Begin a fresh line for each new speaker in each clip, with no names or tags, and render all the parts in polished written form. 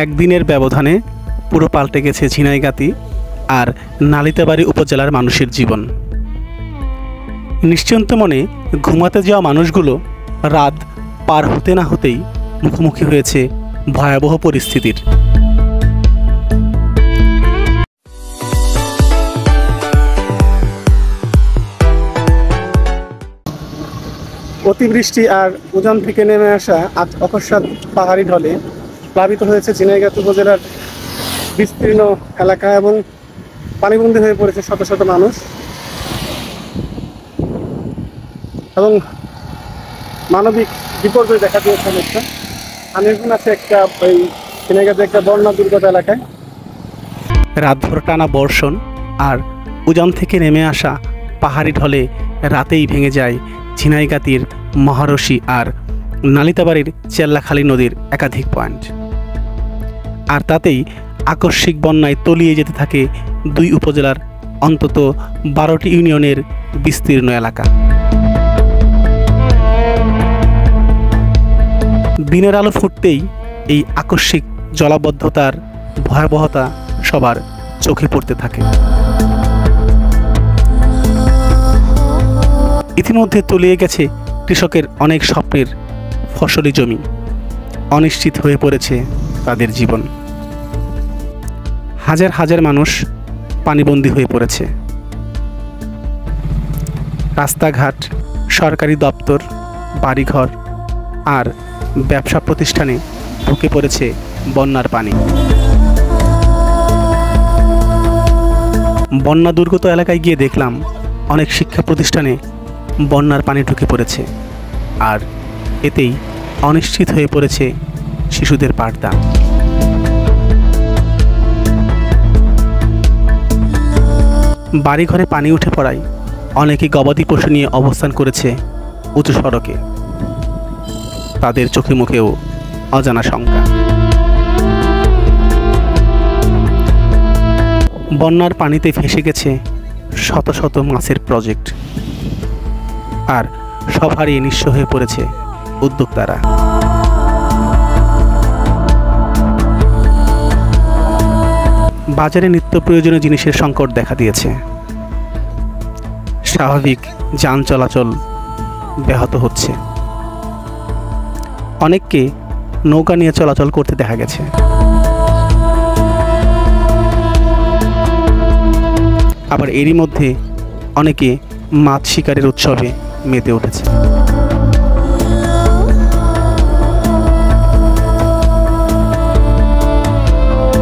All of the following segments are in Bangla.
একদিনের ব্যবধানে পুরো পাল্টে গেছে ঝিনাইগাতি আর নালিতাবাড়ী উপজেলার মানুষের জীবন। নিশ্চিন্ত মনে ঘুমাতে যাওয়া মানুষগুলো রাত পার হতে না হতেই মুখোমুখি হয়েছে ভয়াবহ পরিস্থিতির। অতিবৃষ্টি আর উজান থেকে নেমে আসা আজ অকস্মাৎ পাহাড়ি ঢলে প্লাবিত হয়েছে ঝিনাইগাতি উপজেলার বিস্তীর্ণ এলাকা এবং পানিবন্দী হয়ে পড়েছে শত শত মানুষ। এবং মানবিক বিপর্যয় দেখা দিয়েছে অনেকটা। আমি এখন আছে একটা ওই ঝিনাইগাতি একটা বন্যা দুর্গত এলাকায়। রাতভর টানা বর্ষণ আর উজান থেকে নেমে আসা পাহাড়ি ঢলে রাতেই ভেঙে যায় ঝিনাইগাতির মহারশি আর নালিতাবাড়ির চেল্লাখালী নদীর একাধিক পয়েন্ট। আর তাতেই আকস্মিক বন্যায় তলিয়ে যেতে থাকে দুই উপজেলার অন্তত 12টি ইউনিয়নের বিস্তীর্ণ এলাকা। দিনের আলো ফুটতেই এই আকস্মিক জলাবদ্ধতার ভয়াবহতা সবার চোখে পড়তে থাকে। ইতিমধ্যে তলিয়ে গেছে কৃষকের অনেক স্বপ্নের ফসলি জমি, অনিশ্চিত হয়ে পড়েছে তাদের জীবন। হাজার হাজার মানুষ পানিবন্দী হয়ে পড়েছে। রাস্তাঘাট, সরকারি দপ্তর, বাড়িঘর আর ব্যবসা প্রতিষ্ঠানে ঢুকে পড়েছে বন্যার পানি। বন্যা দুর্গত এলাকায় গিয়ে দেখলাম অনেক শিক্ষা প্রতিষ্ঠানে বন্যার পানি ঢুকে পড়েছে আর এতেই অনিশ্চিত হয়ে পড়েছে শিশুদের পাঠদান। বাড়িঘরে পানি উঠে পড়ায় অনেকে গবাদি পশু নিয়ে অবস্থান করেছে উঁচু সড়কে। তাদের চোখে মুখেও অজানা শঙ্কা। বন্যার পানিতে ভেসে গেছে শত শত মাছের প্রজেক্ট আর সব হারিয়ে নিঃস্ব হয়ে পড়েছে উদ্যোক্তারা। বাজারে নিত্য প্রয়োজনীয় জিনিসের সংকট দেখা দিয়েছে। স্বাভাবিক যান চলাচল ব্যাহত হচ্ছে। অনেককে নৌকা নিয়ে চলাচল করতে দেখা গেছে। আবার এরই মধ্যে অনেকে মাছ শিকারের উৎসবে মেতে উঠেছে।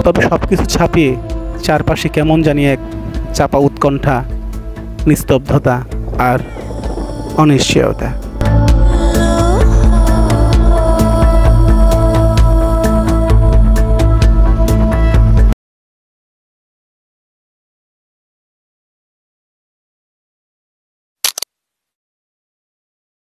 তবে সবকিছু ছাপিয়ে চারপাশে কেমন জানি এক চাপা উৎকণ্ঠা, নিস্তব্ধতা আর অনিশ্চয়তা।